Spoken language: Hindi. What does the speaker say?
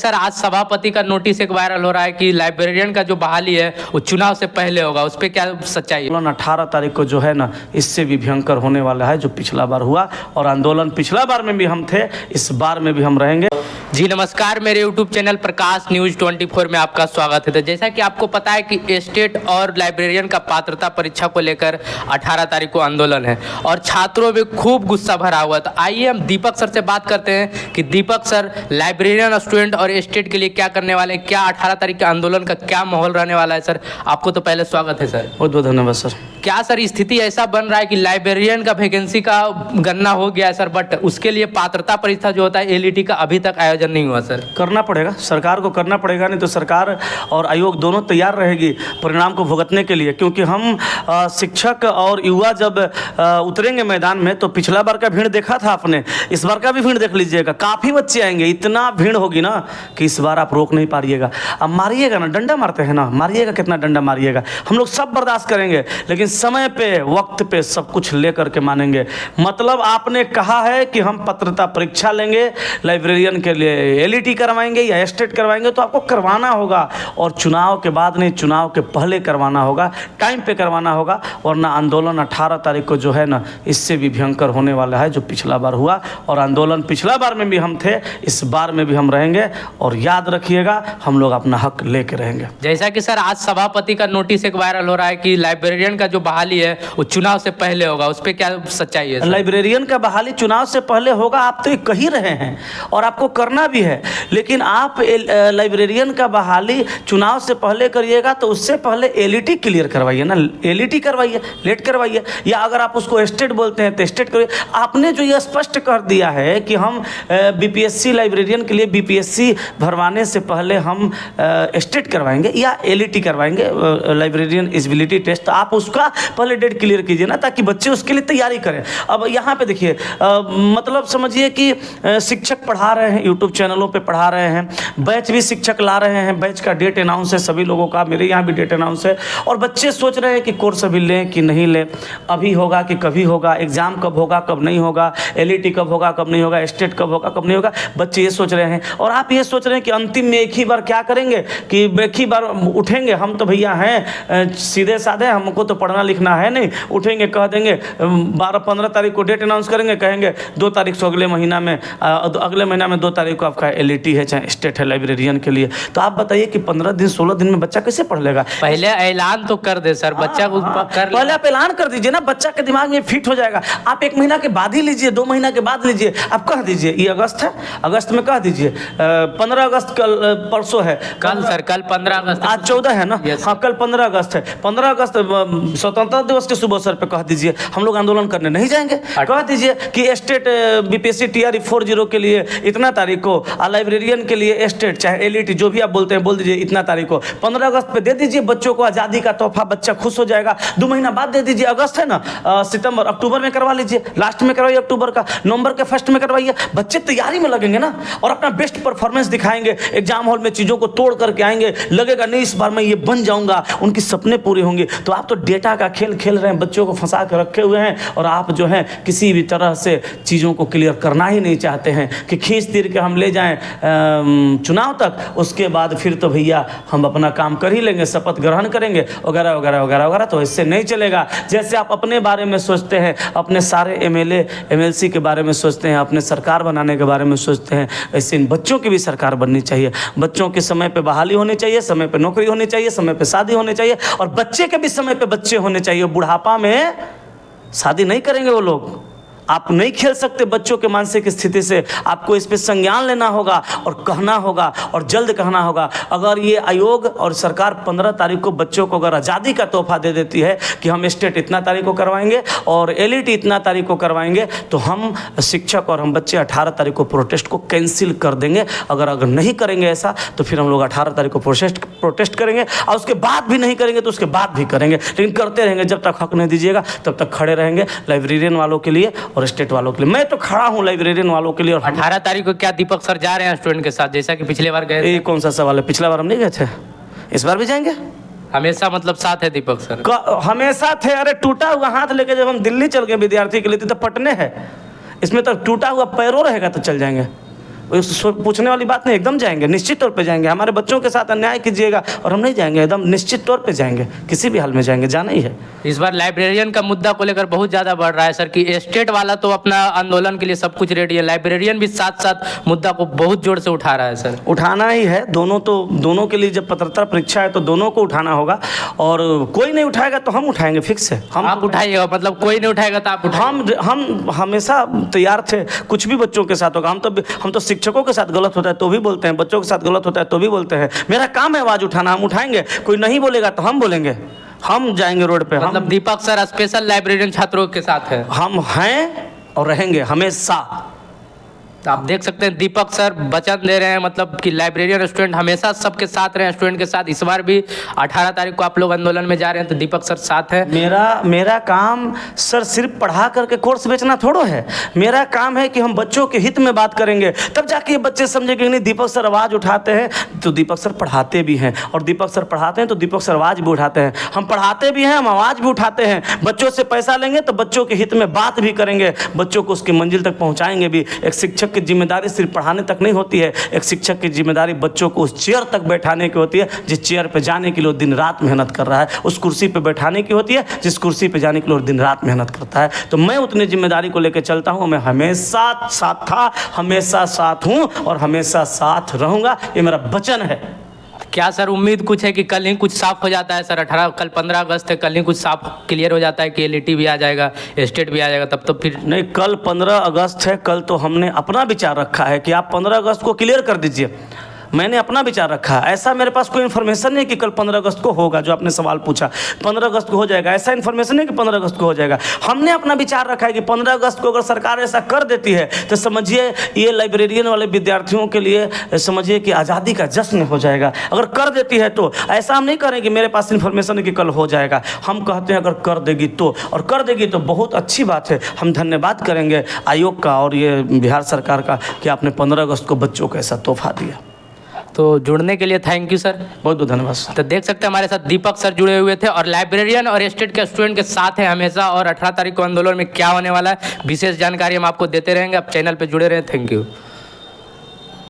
सर आज सभापति का नोटिस एक वायरल हो रहा है कि लाइब्रेरियन का जो बहाली है वो चुनाव से पहले होगा, उस पर क्या सच्चाई है? 18 तारीख को जो है ना, इससे भी भयंकर होने वाला है जो पिछला बार हुआ। और आंदोलन पिछला बार में भी हम थे, इस बार में भी हम रहेंगे। जी नमस्कार, मेरे यूट्यूब चैनल प्रकाश न्यूज 24 में आपका स्वागत है। तो जैसा कि आपको पता है कि स्टेट और लाइब्रेरियन का पात्रता परीक्षा को लेकर 18 तारीख को आंदोलन है और छात्रों में खूब गुस्सा भरा हुआ है। तो आइए हम दीपक सर से बात करते हैं कि दीपक सर लाइब्रेरियन स्टूडेंट और स्टेट के लिए क्या करने वाले हैं, क्या 18 तारीख के आंदोलन का क्या माहौल रहने वाला है। सर आपको तो पहले स्वागत है सर। बहुत बहुत धन्यवाद सर। क्या सर स्थिति ऐसा बन रहा है कि लाइब्रेरियन का वैकेंसी का गणना हो गया है सर, बट उसके लिए पात्रता परीक्षा जो होता है एलईटी का अभी तक आयोजन नहीं हुआ सर? करना पड़ेगा, सरकार को करना पड़ेगा, नहीं तो सरकार और आयोग दोनों तैयार रहेगी परिणाम को भुगतने के लिए। क्योंकि हम शिक्षक और युवा जब उतरेंगे मैदान में तो पिछला बार का भीड़ देखा था आपने, इस बार का भी भीड़ देख लीजिएगा, काफ़ी बच्चे आएंगे, इतना भीड़ होगी ना कि इस बार आप रोक नहीं पाइएगा। अब मारिएगा ना, डंडा मारते हैं ना, मारिएगा, कितना डंडा मारिएगा, हम लोग सब बर्दाश्त करेंगे, लेकिन समय पे वक्त पे सब कुछ लेकर के मानेंगे। मतलब आपने कहा है कि हम पात्रता परीक्षा लेंगे लाइब्रेरियन के लिए, एलईटी करवाएंगे या स्टेट करवाएंगे, तो आपको करवाना होगा। और चुनाव के बाद नहीं, चुनाव के पहले करवाना होगा, टाइम पे करवाना होगा, वरना आंदोलन 18 तारीख को जो है ना, इससे भी भयंकर होने वाला है जो पिछला बार हुआ। और आंदोलन पिछला बार में भी हम थे, इस बार में भी हम रहेंगे। और याद रखिएगा, हम लोग अपना हक लेके रहेंगे। जैसा कि सर आज सभापति का नोटिस एक वायरल हो रहा है कि लाइब्रेरियन का जो बहाली है वो चुनाव से पहले होगा, उस पर क्या सच्चाई है? लाइब्रेरियन का बहाली चुनाव से पहले होगा, आप तो ये कह ही रहे हैं और आपको करना भी है, लेकिन आप लाइब्रेरियन का बहाली चुनाव से पहले करिएगा तो उससे पहले एलईटी क्लियर करवाइए ना, एलईटी करवाइए, लेट करवाइए, या अगर आप उसको स्टेट बोलते हैं तो स्टेट करिए। आपने जो ये स्पष्ट कर दिया है कि हम बीपीएससी लाइब्रेरियन के लिए बीपीएससी भरवाने से पहले हम स्टेट करवाएंगे या एलईटी करवाएंगे, लाइब्रेरियन एलिजिबिलिटी टेस्ट, तो आप उसका पहले डेट क्लियर कीजिए ना, ताकि बच्चे उसके लिए तैयारी करें। अब यहाँ पे देखिए, मतलब समझिए कि शिक्षक पढ़ा रहे हैं, यूट्यूब चैनलों पे पढ़ा रहे हैं, बैच भी शिक्षक ला रहे हैं, बैच का डेट अनाउंस है सभी लोगों का, मेरे यहाँ भी डेट अनाउंस है, और बच्चे सोच रहे हैं कि कोर्स अभी लें कि नहीं लें, अभी होगा कि कभी होगा, एग्जाम कब होगा कब नहीं होगा, एलईटी कब होगा कब नहीं होगा, स्टेट कब होगा कब नहीं होगा, बच्चे ये सोच रहे हैं। और आप ये सोच रहे हैं कि अंतिम में एक ही बार क्या करेंगे कि एक ही बार उठेंगे, हम तो भैया हैं सीधे साधे, हमको तो पढ़ना लिखना है नहीं, उठेंगे कह देंगे 12-15 तारीख को डेट अनाउंस करेंगे, कहेंगे 2 तारीख से अगले महीना में, अगले महीना में 2 तारीख को आपका एलईटी है चाहे स्टेट है लाइब्रेरियन के लिए। तो आप बताइए कि 15 दिन 16 दिन में बच्चा कैसे पढ़ लेगा? पहले ऐलान तो कर दे सर, बच्चा को पहले आप ऐलान कर दीजिए ना, बच्चा के दिमाग में फिट हो जाएगा। आप 1 महीना के बाद ही लीजिए, 2 महीना के बाद लीजिए, आप कह दीजिए ये अगस्त है, अगस्त में कह दीजिए 15 अगस्त कल, परसों है कल सर, कल 15 अगस्त, आज 14 है ना, हाँ कल 15 अगस्त है, 15 अगस्त स्वतंत्रता दिवस के शुभ अवसर पे कह दीजिए हम लोग आंदोलन करने नहीं जाएंगे। कह दीजिए कि स्टेट बीपीएससी टीआरई 40 के लिए इतना तारीख को, लाइब्रेरियन के लिए स्टेट चाहे एलईटी जो भी आप बोलते हैं बोल दीजिए इतना तारीख को, 15 अगस्त पे दे दीजिए बच्चों को आज़ादी का तोहफा, बच्चा खुश हो जाएगा। 2 महीना बाद दे दीजिए, अगस्त है ना, सितंबर अक्टूबर में करवा लीजिए, लास्ट में करवाइए अक्टूबर का, नवंबर के फर्स्ट में करवाइए, बच्चे तैयारी में लगेंगे ना और अपना बेस्ट परफॉर्मेंस दिखाएंगे, एग्जाम हॉल में चीज़ों को तोड़ करके आएंगे, लगेगा नहीं इस बार मैं ये बन जाऊंगा, उनकी सपने पूरे होंगे। तो आप तो डेटा का खेल खेल रहे हैं, बच्चों को फंसा कर रखे हुए हैं, और आप जो है किसी भी तरह से चीज़ों को क्लियर करना ही नहीं चाहते हैं कि खींच तीर के हम ले जाएं चुनाव तक, उसके बाद फिर तो भैया हम अपना काम कर ही लेंगे, शपथ ग्रहण करेंगे वगैरह वगैरह वगैरह वगैरह। तो इससे नहीं चलेगा। जैसे आप अपने बारे में सोचते हैं, अपने सारे एमएलए एमएलसी के बारे में सोचते हैं, अपने सरकार बनाने के बारे में सोचते हैं, ऐसे इन बच्चों की भी सरकार बननी चाहिए। बच्चों के समय पे बहाली होनी चाहिए, समय पे नौकरी होनी चाहिए, समय पे शादी होनी चाहिए, और बच्चे के भी समय पे बच्चे होने चाहिए। बुढ़ापा में शादी नहीं करेंगे वो लोग, आप नहीं खेल सकते बच्चों के मानसिक स्थिति से। आपको इस पे संज्ञान लेना होगा और कहना होगा, और जल्द कहना होगा। अगर ये आयोग और सरकार 15 तारीख को बच्चों को अगर आज़ादी का तोहफा दे देती है कि हम स्टेट इतना तारीख को करवाएंगे और एलईटी इतना तारीख को करवाएंगे, तो हम शिक्षक और हम बच्चे 18 तारीख को प्रोटेस्ट को कैंसिल कर देंगे। अगर नहीं करेंगे ऐसा तो फिर हम लोग 18 तारीख को प्रोटेस्ट करेंगे, और उसके बाद भी नहीं करेंगे तो उसके बाद भी करेंगे, लेकिन करते रहेंगे। जब तक हक नहीं दीजिएगा तब तक खड़े रहेंगे लाइब्रेरियन वालों के लिए और स्टेट वालों के लिए। मैं तो खड़ा हूँ लाइब्रेरियन वालों के लिए। और 18 तारीख को क्या दीपक सर जा रहे हैं स्टूडेंट के साथ, जैसा कि पिछले बार गए? ये कौन सा सवाल है? पिछला बार हम नहीं गए थे, इस बार भी जाएंगे। हमेशा मतलब साथ है दीपक सर? हमेशा थे। अरे टूटा हुआ हाथ लेके जब हम दिल्ली चल गए विद्यार्थी के लिए तो पटने है, इसमें तो टूटा हुआ पैरों रहेगा तो चल जाएंगे। पूछने वाली बात नहीं, एकदम जाएंगे, निश्चित तौर पे जाएंगे। हमारे बच्चों के साथ अन्याय कीजिएगा और हम नहीं जाएंगे, एकदम निश्चित तौर पे जाएंगे, किसी भी हाल में जाएंगे, जाना ही है। इस बार लाइब्रेरियन का मुद्दा को लेकर बहुत ज़्यादा बढ़ रहा है सर, कि एस्टेट वाला तो अपना आंदोलन के लिए सब कुछ रेडी है, लाइब्रेरियन भी साथ साथ मुद्दा को बहुत जोर से उठा रहा है सर। उठाना ही है, दोनों के लिए जब पात्रता परीक्षा है तो दोनों को उठाना होगा, और कोई नहीं उठाएगा तो हम उठाएंगे, फिक्स है। आप उठाइएगा, मतलब कोई नहीं उठाएगा तो आप उठाएंगे। हम हमेशा तैयार थे, कुछ भी बच्चों के साथ होगा। हम तो शिक्षकों के साथ गलत होता है तो भी बोलते हैं, बच्चों के साथ गलत होता है तो भी बोलते हैं। मेरा काम है आवाज़ उठाना, हम उठाएंगे। कोई नहीं बोलेगा तो हम बोलेंगे, हम जाएंगे रोड पे। मतलब दीपक सर स्पेशल लाइब्रेरियन छात्रों के साथ है, हम हैं और रहेंगे हमेशा। आप देख सकते हैं दीपक सर वचन दे रहे हैं, मतलब कि लाइब्रेरियन स्टूडेंट हमेशा सबके साथ रहे, स्टूडेंट के साथ। इस बार भी 18 तारीख को आप लोग आंदोलन में जा रहे हैं तो दीपक सर साथ है। मेरा काम सर सिर्फ पढ़ा करके कोर्स बेचना थोड़ो है। मेरा काम है कि हम बच्चों के हित में बात करेंगे, तब जाके ये बच्चे समझेंगे कि नहीं, दीपक सर आवाज़ उठाते हैं तो दीपक सर पढ़ाते भी हैं, और दीपक सर पढ़ाते हैं तो दीपक सर आवाज़ भी उठाते हैं। हम पढ़ाते भी हैं, हम आवाज़ भी उठाते हैं। बच्चों से पैसा लेंगे तो बच्चों के हित में बात भी करेंगे, बच्चों को उसकी मंजिल तक पहुँचाएंगे भी। एक शिक्षक की जिम्मेदारी सिर्फ पढ़ाने तक नहीं होती है, एक शिक्षक की जिम्मेदारी बच्चों को उस चेयर तक बैठाने की होती है जिस चेयर पे जाने के लिए दिन रात मेहनत कर रहा है, उस कुर्सी पे बैठाने की होती है जिस कुर्सी पे जाने के लिए दिन रात मेहनत करता है। तो मैं उतनी जिम्मेदारी को लेकर चलता हूँ। मैं हमेशा साथ था, हमेशा साथ हूँ और हमेशा साथ रहूँगा, ये मेरा वचन है। क्या सर उम्मीद कुछ है कि कल ही कुछ साफ हो जाता है सर? 18 कल 15 अगस्त है, कल ही कुछ साफ क्लियर हो जाता है कि एलईटी भी आ जाएगा, एस्टेट भी आ जाएगा, तब तो फिर नहीं, कल 15 अगस्त है। कल तो हमने अपना विचार रखा है कि आप 15 अगस्त को क्लियर कर दीजिए। मैंने अपना विचार रखा है, ऐसा मेरे पास कोई इन्फॉर्मेशन नहीं कि कल 15 अगस्त को होगा। जो आपने सवाल पूछा 15 अगस्त को हो जाएगा, ऐसा इन्फॉर्मेशन नहीं कि 15 अगस्त को हो जाएगा। हमने अपना विचार रखा है कि 15 अगस्त को अगर सरकार ऐसा कर देती है तो समझिए ये लाइब्रेरियन वाले विद्यार्थियों के लिए समझिए कि आज़ादी का जश्न हो जाएगा। अगर कर देती है तो ऐसा हम नहीं करें कि मेरे पास इन्फॉर्मेशन है कि कल हो जाएगा। हम कहते हैं अगर कर देगी तो, और कर देगी तो बहुत अच्छी बात है। हम धन्यवाद करेंगे आयोग का और ये बिहार सरकार का कि आपने 15 अगस्त को बच्चों को ऐसा तोहफा दिया। तो जुड़ने के लिए थैंक यू सर, बहुत बहुत धन्यवाद। तो देख सकते हैं हमारे साथ दीपक सर जुड़े हुए थे और लाइब्रेरियन और एस्टेट के स्टूडेंट के साथ है हमेशा। और 18 तारीख को आंदोलन में क्या होने वाला है विशेष जानकारी हम आपको देते रहेंगे। आप चैनल पे जुड़े रहें। Thank you.